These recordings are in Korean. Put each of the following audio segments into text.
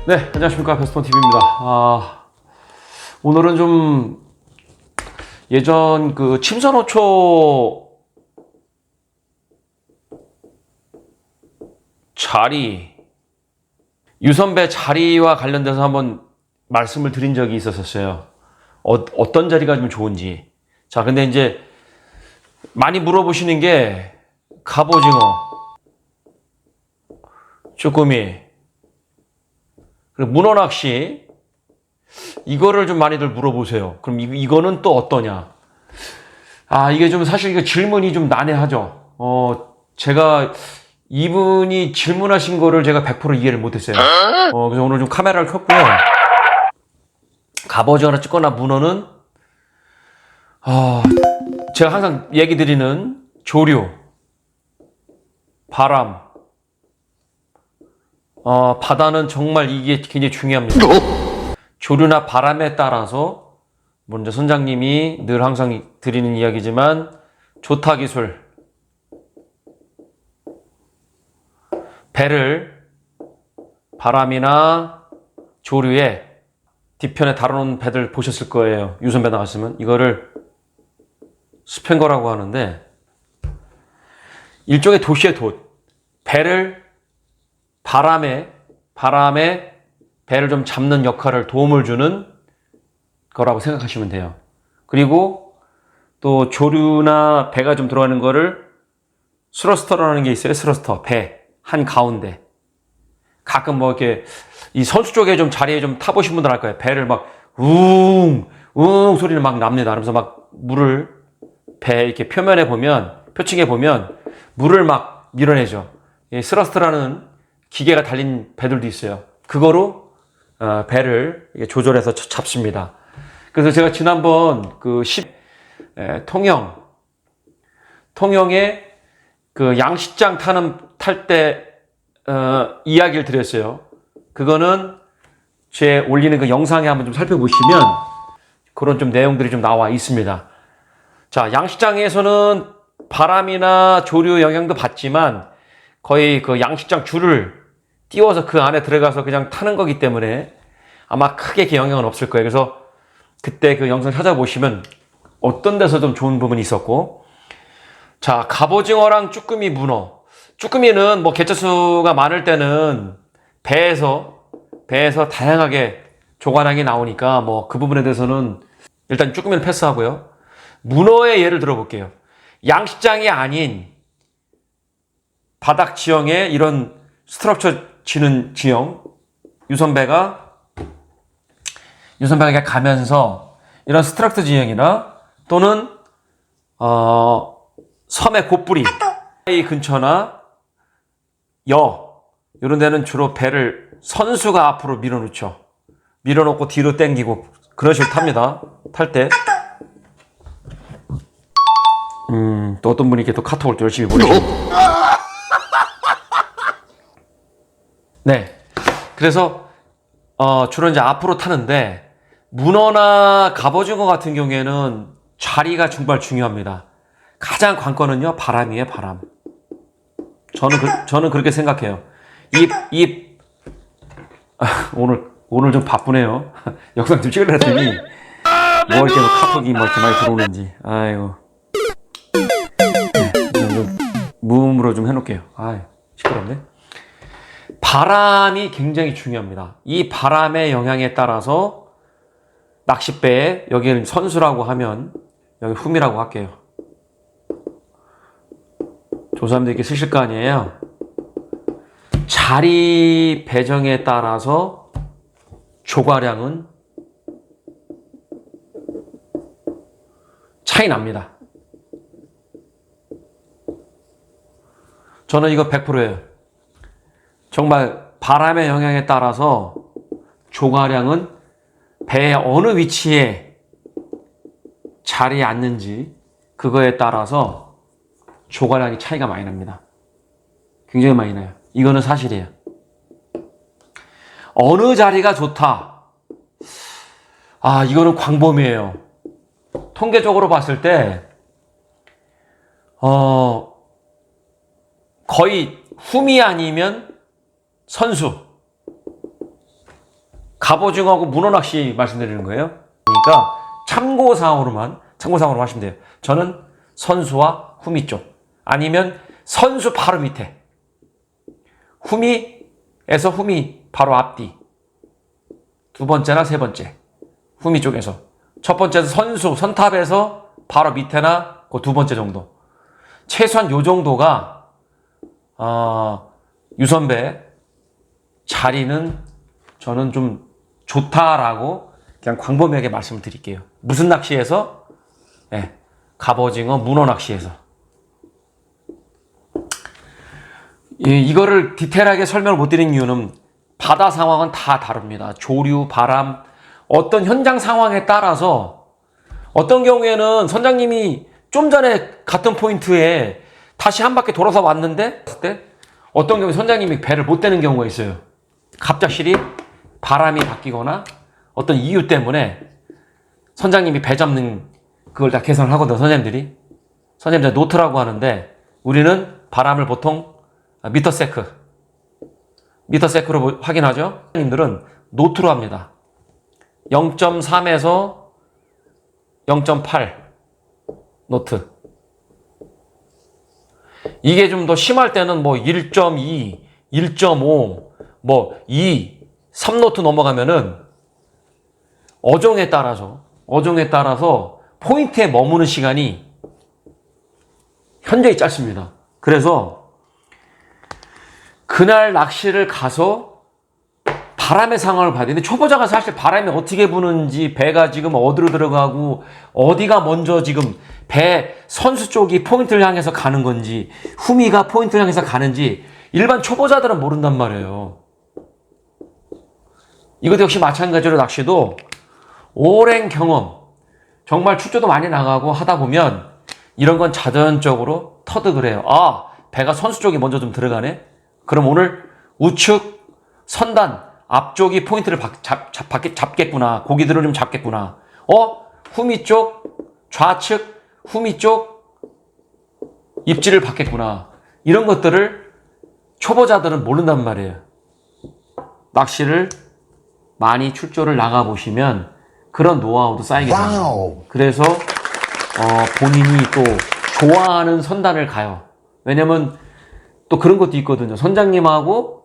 네, 안녕하십니까. 베스폰TV입니다. 오늘은 좀 예전 그 침선호초 자리, 유선배 자리와 관련돼서 한번 말씀을 드린 적이 있었어요. 어떤 자리가 좀 좋은지. 자, 근데 이제 많이 물어보시는 게 갑오징어, 쭈꾸미, 그리고 문어낚시, 이거를 좀 많이들 물어보세요. 그럼 이거는 또 어떠냐? 이게 좀 사실 이거 질문이 좀 난해하죠. 제가 이분이 질문하신 거를 제가 100% 이해를 못했어요. 그래서 오늘 좀 카메라를 켰고요. 갑오징어나 찍거나 문어는, 제가 항상 얘기 드리는 조류, 바람, 바다는 정말 이게 굉장히 중요합니다. 조류나 바람에 따라서 먼저 선장님이 늘 항상 드리는 이야기지만 조타 기술, 배를 바람이나 조류에 뒤편에 달아놓은 배들 보셨을 거예요. 유선배 나갔으면 이거를 스팽거라고 하는데 일종의 돛이에요. 돛. 배를 바람에 배를 좀 잡는 역할을 도움을 주는 거라고 생각하시면 돼요. 그리고 또 조류나 배가 좀 들어가는 거를 스러스터라는 게 있어요. 스러스터, 배 한가운데. 가끔 뭐 이렇게 이 선수 쪽에 좀 자리에 좀 타보신 분들 알 거예요. 배를 막 웅 소리는 막 납니다. 그러면서 막 물을 배 이렇게 표면에 보면, 표층에 보면 물을 막 밀어내죠. 이 스러스터라는 기계가 달린 배들도 있어요. 그거로 배를 조절해서 잡습니다. 그래서 제가 지난번 그 통영에 그 양식장 탈 때 이야기를 드렸어요. 그거는 제 올리는 그 영상에 한번 좀 살펴보시면 그런 좀 내용들이 좀 나와 있습니다. 자, 양식장에서는 바람이나 조류 영향도 받지만 거의 그 양식장 줄을 띄워서 그 안에 들어가서 그냥 타는 거기 때문에 아마 크게 그 영향은 없을 거예요. 그래서 그때 그 영상 찾아보시면 어떤 데서 좀 좋은 부분이 있었고, 자, 갑오징어랑 쭈꾸미, 문어. 쭈꾸미는 뭐 개체수가 많을 때는 배에서 다양하게 조관항이 나오니까 뭐 그 부분에 대해서는 일단 쭈꾸미는 패스하고요. 문어의 예를 들어볼게요. 양식장이 아닌 바닥 지형에 이런 스트럭처 지는 지형, 유선배가 가면서 이런 스트럭처 지형이나 또는 섬의 곧부리 근처나 이런 데는 주로 배를 선수가 앞으로 밀어놓죠. 밀어놓고 뒤로 당기고 그런 식으로 탑니다. 탈 때. 또 어떤 분이 이렇게 또 카톡을 또 열심히 보내시고. 네. 그래서 주로 이제 앞으로 타는데 문어나 갑오징어 같은 경우에는 자리가 정말 중요합니다. 가장 관건은요, 바람이에요, 바람. 저는 그렇게 생각해요. 오늘 좀 바쁘네요. 영상 좀 찍으려 했더니 뭐 이렇게 카톡이 뭐 이렇게 많이 들어오는지. 아이고. 좀 무음으로 좀 해놓을게요. 시끄럽네. 바람이 굉장히 중요합니다. 이 바람의 영향에 따라서 낚싯배에, 여기는 선수라고 하면 여기 흠이라고 할게요. 조사님들 이렇게 쓰실 거 아니에요. 자리 배정에 따라서 조과량은 차이 납니다. 저는 이거 100%예요. 정말 바람의 영향에 따라서 조과량은 배의 어느 위치에 자리에 앉는지 그거에 따라서 조과량이 차이가 많이 납니다. 굉장히 많이 나요. 이거는 사실이에요. 어느 자리가 좋다. 이거는 광범위해요. 통계적으로 봤을 때 거의 흠이 아니면 선수. 갑오징어하고 문어낚시 말씀드리는 거예요. 그러니까 참고사항으로만 하시면 돼요. 저는 선수와 후미 쪽, 아니면 선수 바로 밑에, 후미에서 후미 바로 앞뒤, 두 번째나 세 번째 후미 쪽에서, 첫 번째는 선수 선탑에서 바로 밑에나 그 두 번째 정도, 최소한 요 정도가 유선배 자리는 저는 좀 좋다라고 그냥 광범위하게 말씀을 드릴게요. 무슨 낚시에서? 네, 갑오징어 문어 낚시에서. 이거를 디테일하게 설명을 못 드리는 이유는 바다 상황은 다 다릅니다. 조류, 바람, 어떤 현장 상황에 따라서, 어떤 경우에는 선장님이 좀 전에 갔던 포인트에 다시 한 바퀴 돌아서 왔는데, 그때 어떤 경우에 선장님이 배를 못 대는 경우가 있어요. 갑작스레 바람이 바뀌거나 어떤 이유 때문에 선장님이 배 잡는 그걸 다 계산을 하거든, 선생님들이. 선생님들 노트라고 하는데, 우리는 바람을 보통 미터세크로 확인하죠. 선생님들은 노트로 합니다. 0.3에서 0.8 노트. 이게 좀 더 심할 때는 뭐 1.2, 1.5, 뭐 2, 3노트 넘어가면은 어종에 따라서 포인트에 머무는 시간이 현저히 짧습니다. 그래서 그날 낚시를 가서 바람의 상황을 봐야 되는데, 초보자가 사실 바람이 어떻게 부는지, 배가 지금 어디로 들어가고 어디가 먼저 지금 배 선수 쪽이 포인트를 향해서 가는 건지, 후미가 포인트를 향해서 가는지 일반 초보자들은 모른단 말이에요. 이것도 역시 마찬가지로 낚시도 오랜 경험, 정말 출조도 많이 나가고 하다 보면 이런 건 자연적으로 터득을 해요. 아, 배가 선수 쪽이 먼저 좀 들어가네? 그럼 오늘 우측 선단 앞쪽이 포인트를 잡겠구나. 고기들을 좀 잡겠구나. 후미 쪽, 좌측 후미 쪽 입질을 받겠구나. 이런 것들을 초보자들은 모른단 말이에요. 낚시를 많이 출조를 나가보시면 그런 노하우도 쌓이게 됩니다. 그래서 본인이 또 좋아하는 선단을 가요. 왜냐면 또 그런 것도 있거든요. 선장님하고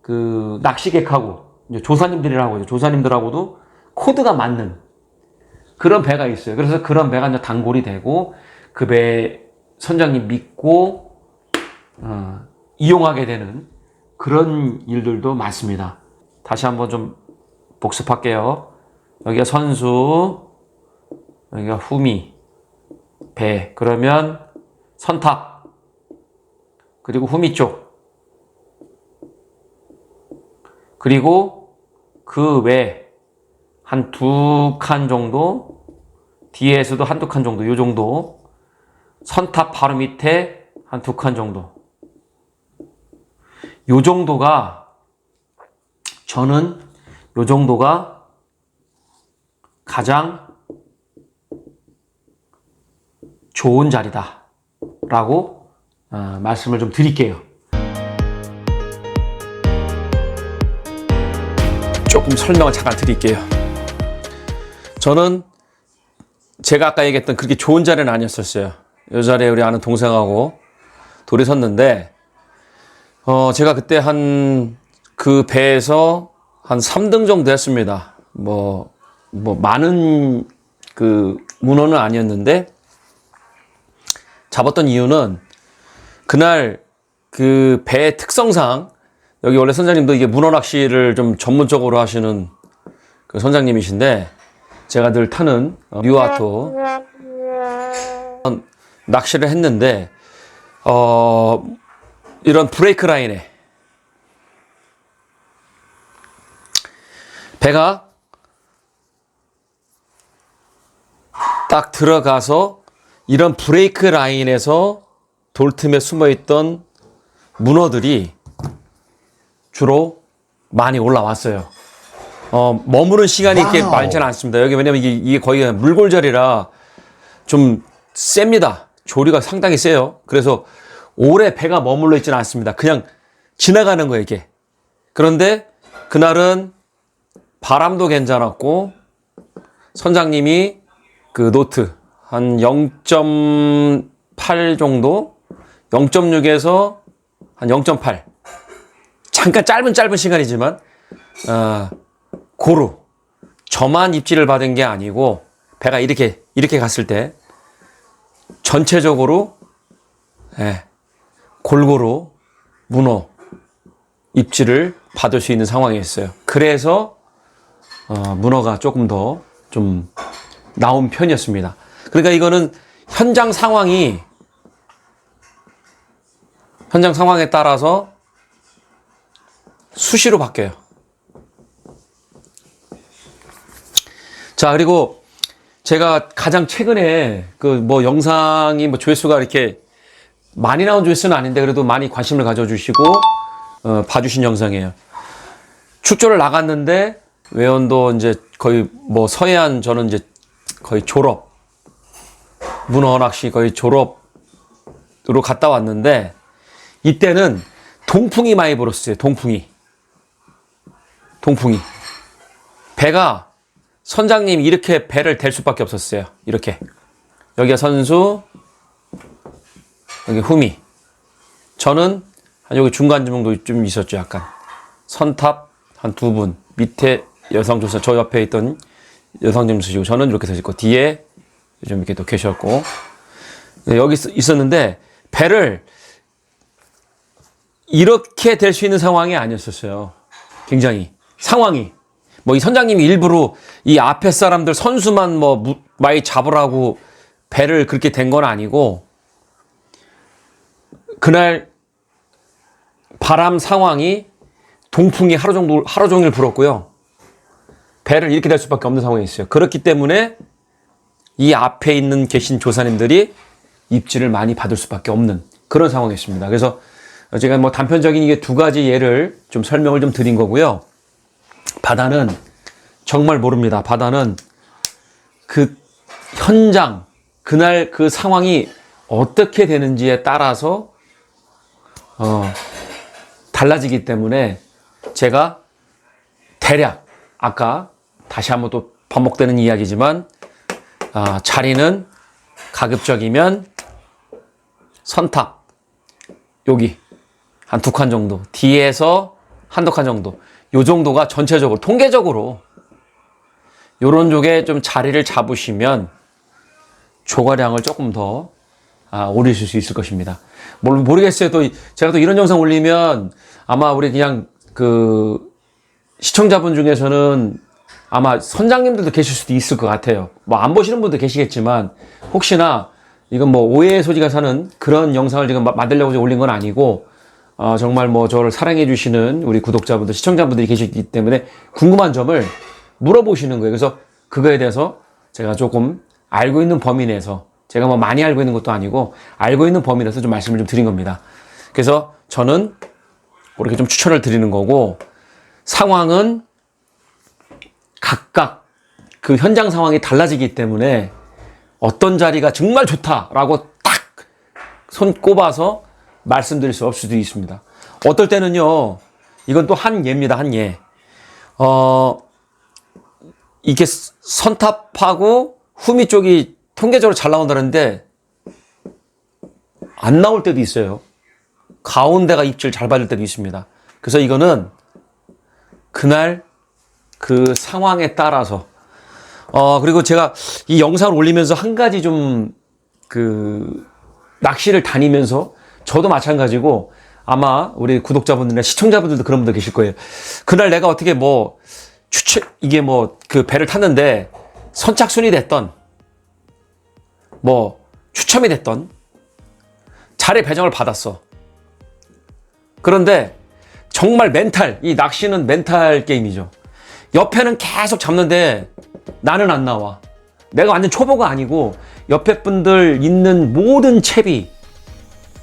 그 낚시객하고 조사님들하고도 코드가 맞는 그런 배가 있어요. 그래서 그런 배가 이제 단골이 되고 그 배 선장님 믿고 이용하게 되는 그런 일들도 많습니다. 다시 한번 좀 복습할게요. 여기가 선수, 여기가 후미, 배. 그러면 선탑, 그리고 후미 쪽, 그리고 그 외 한 두 칸 정도, 뒤에서도 한두 칸 정도, 요 정도, 선탑 바로 밑에 한 두 칸 정도, 요 정도가, 저는 요 정도가 가장 좋은 자리다 라고 말씀을 좀 드릴게요. 조금 설명을 잠깐 드릴게요. 저는 제가 아까 얘기했던 그렇게 좋은 자리는 아니었었어요. 이 자리에 우리 아는 동생하고 둘이 섰는데, 제가 그때 그 배에서 한 3등 정도 했습니다. 뭐 많은 그 문어는 아니었는데, 잡았던 이유는 그날 그 배의 특성상, 여기 원래 선장님도 이게 문어 낚시를 좀 전문적으로 하시는 그 선장님이신데, 제가 늘 타는 뉴아토 낚시를 했는데, 이런 브레이크 라인에 배가 딱 들어가서 이런 브레이크 라인에서 돌틈에 숨어있던 문어들이 주로 많이 올라왔어요. 머무는 시간이 이렇게 많지는 않습니다. 여기 왜냐면 이게 거의 물골자리라 좀 셉니다. 조리가 상당히 세요. 그래서 오래 배가 머물러 있지는 않습니다. 그냥 지나가는 거예요, 이게. 그런데 그날은 바람도 괜찮았고, 선장님이 그 노트 한 0.8 정도, 0.6에서 한 0.8. 잠깐 짧은 시간이지만, 고루. 저만 입질을 받은 게 아니고, 배가 이렇게 갔을 때, 전체적으로, 골고루 문어 입질을 받을 수 있는 상황이었어요. 그래서, 문어가 조금 더 좀 나온 편이었습니다. 그러니까 이거는 현장 상황에 따라서 수시로 바뀌어요. 자, 그리고 제가 가장 최근에 그 뭐 영상이 뭐 조회수가 이렇게 많이 나온 조회수는 아닌데 그래도 많이 관심을 가져주시고 봐주신 영상이에요. 출조를 나갔는데 외연도 이제 거의 뭐 서해안 저는 이제 거의 졸업 문어 낚시 거의 졸업으로 갔다 왔는데 이때는 동풍이 많이 불었어요. 동풍이 배가 선장님이 이렇게 배를 댈 수밖에 없었어요. 이렇게 여기가 선수 여기 후미 저는 한 여기 중간 정도 좀 있었죠. 약간 선탑 한 두 분 밑에 여성조사 저 옆에 있던 여성점수시고 저는 이렇게 서 있고 뒤에 좀 이렇게 또 계셨고 여기 있었는데 배를 이렇게 될 수 있는 상황이 아니었었어요. 굉장히 상황이 뭐 이 선장님이 일부러 이 앞에 사람들 선수만 뭐 많이 잡으라고 배를 그렇게 된 건 아니고 그날 바람 상황이 동풍이 하루 종일 불었고요. 배를 이렇게 될 수밖에 없는 상황이 있어요. 그렇기 때문에 이 앞에 계신 조사님들이 입질을 많이 받을 수밖에 없는 그런 상황이었습니다. 그래서 제가 뭐 단편적인 이게 두 가지 예를 좀 설명을 좀 드린 거고요. 바다는 정말 모릅니다. 바다는 그 현장, 그날 그 상황이 어떻게 되는지에 따라서 달라지기 때문에 제가 대략 아까 다시 한번 또 반복되는 이야기지만 자리는 가급적이면 선탑 여기 한 2칸 정도 뒤에서 한두 칸 정도 요 정도가 전체적으로 통계적으로 요런 쪽에 좀 자리를 잡으시면 조과량을 조금 더 올리실 수 있을 것입니다. 모르겠어요. 또 제가 또 이런 영상 올리면 아마 우리 그냥 그 시청자분 중에서는 아마 선장님들도 계실 수도 있을 것 같아요. 뭐 안 보시는 분도 계시겠지만 혹시나 이건 뭐 오해의 소지가 사는 그런 영상을 지금 만들려고 올린 건 아니고 정말 뭐 저를 사랑해 주시는 우리 구독자분들, 시청자분들이 계시기 때문에 궁금한 점을 물어보시는 거예요. 그래서 그거에 대해서 제가 조금 알고 있는 범위 내에서 제가 뭐 많이 알고 있는 것도 아니고 알고 있는 범위 내에서 좀 말씀을 좀 드린 겁니다. 그래서 저는 그렇게 좀 추천을 드리는 거고 상황은 각각 그 현장 상황이 달라지기 때문에 어떤 자리가 정말 좋다라고 딱 손 꼽아서 말씀드릴 수 없을 수도 있습니다. 어떨 때는요, 이건 또 한 예입니다, 한 예. 이게 선탑하고 후미 쪽이 통계적으로 잘 나온다는데 안 나올 때도 있어요. 가운데가 입질 잘 받을 때도 있습니다. 그래서 이거는 그날 그 상황에 따라서 그리고 제가 이 영상을 올리면서 한 가지 좀 낚시를 다니면서 저도 마찬가지고 아마 우리 구독자분들이나 시청자분들도 그런 분들 계실 거예요. 그날 내가 어떻게 뭐 이게 뭐 그 배를 탔는데 선착순이 됐던 뭐 추첨이 됐던 자리 배정을 받았어. 그런데 정말 이 낚시는 멘탈 게임이죠. 옆에는 계속 잡는데 나는 안 나와. 내가 완전 초보가 아니고 옆에 분들 있는 모든 채비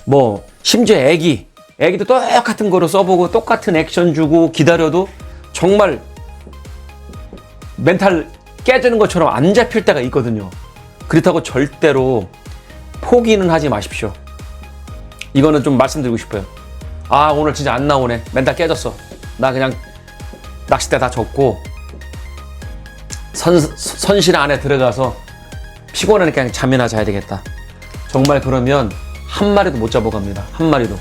뭐 심지어 애기도 똑같은 거로 써보고 똑같은 액션 주고 기다려도 정말 멘탈 깨지는 것처럼 안 잡힐 때가 있거든요. 그렇다고 절대로 포기는 하지 마십시오. 이거는 좀 말씀드리고 싶어요. 오늘 진짜 안 나오네. 멘탈 깨졌어. 나 그냥 낚싯대 다 접고 선실 안에 들어가서 피곤하니까 그냥 잠이나 자야 되겠다. 정말 그러면 한 마리도 못 잡아갑니다. 한 마리도.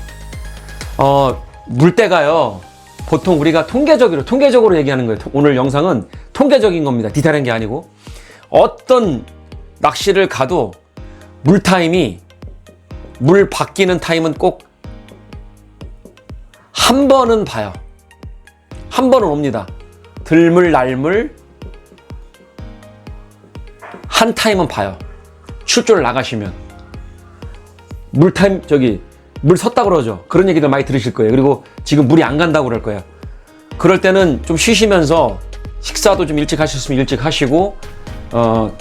물때가요. 보통 우리가 통계적으로 얘기하는 거예요. 오늘 영상은 통계적인 겁니다. 디테일한 게 아니고. 어떤 낚시를 가도 물 바뀌는 타임은 꼭 한 번은 봐요. 한 번은 옵니다. 들물, 날물, 한 타임은 봐요. 출조를 나가시면. 물 섰다 그러죠. 그런 얘기들 많이 들으실 거예요. 그리고 지금 물이 안 간다고 그럴 거예요. 그럴 때는 좀 쉬시면서 식사도 좀 일찍 하셨으면 일찍 하시고,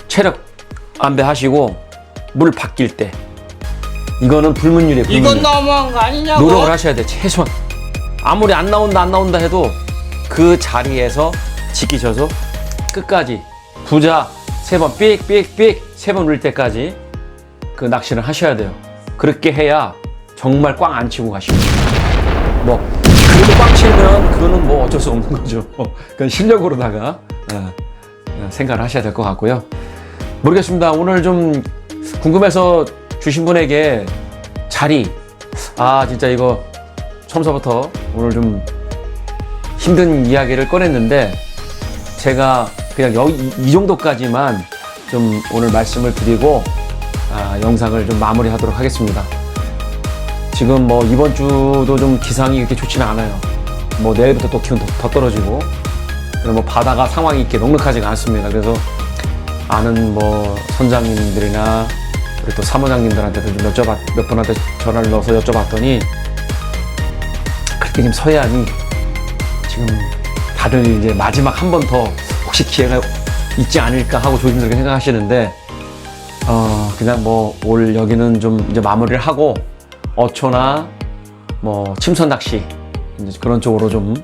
체력 안배하시고, 물 바뀔 때. 이거는 불문율이에요. 이건 너무한 거 아니냐고. 노력을 하셔야 돼. 최소한. 아무리 안 나온다 해도 그 자리에서 지키셔서 끝까지 부자 3번 삑삑삑 3번 울 때까지 그 낚시를 하셔야 돼요. 그렇게 해야 정말 꽝 안 치고 가시고. 그래도 꽝 치면 그거는 어쩔 수 없는 거죠. 그건 실력으로다가 생각을 하셔야 될 것 같고요. 모르겠습니다. 오늘 좀 궁금해서 주신 분에게 자리, 진짜 이거 처음서부터 오늘 좀 힘든 이야기를 꺼냈는데 제가 그냥 이 정도까지만 좀 오늘 말씀을 드리고 영상을 좀 마무리하도록 하겠습니다. 지금 이번 주도 좀 기상이 이렇게 좋지는 않아요. 내일부터 또 기온 더 떨어지고, 그리고 바다가 상황이 이렇게 넉넉하지가 않습니다. 그래서 아는 선장님들이나 우리 또 사무장님들한테도 좀 몇 분한테 전화를 넣어서 여쭤봤더니 그렇게 지금 서해안이 지금 다들 이제 마지막 한 번 더 혹시 기회가 있지 않을까 하고 조심스럽게 생각하시는데, 그냥 올 여기는 좀 이제 마무리를 하고 어초나 침선 낚시 이제 그런 쪽으로 좀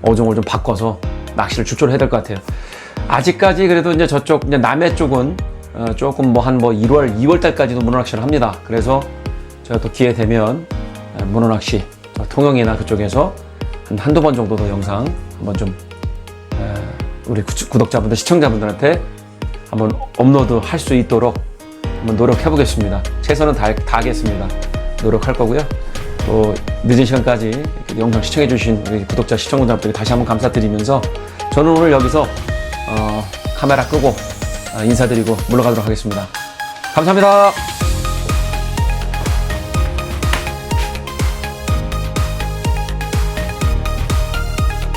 어종을 좀 바꿔서 낚시를 출조를 해야 될 것 같아요. 아직까지 그래도 이제 저쪽 이제 남해 쪽은 조금 한 1월, 2월 달까지도 문어 낚시를 합니다. 그래서 제가 또 기회 되면 문어 낚시 통영이나 그쪽에서 한두 번 정도 더 영상 한번 좀 우리 구독자분들, 시청자분들한테 한번 업로드 할 수 있도록 한번 노력해 보겠습니다. 최선은 다하겠습니다. 노력할 거고요. 또 늦은 시간까지 영상 시청해 주신 우리 구독자, 시청자분들께 다시 한번 감사드리면서 저는 오늘 여기서 카메라 끄고 인사드리고 물러가도록 하겠습니다. 감사합니다.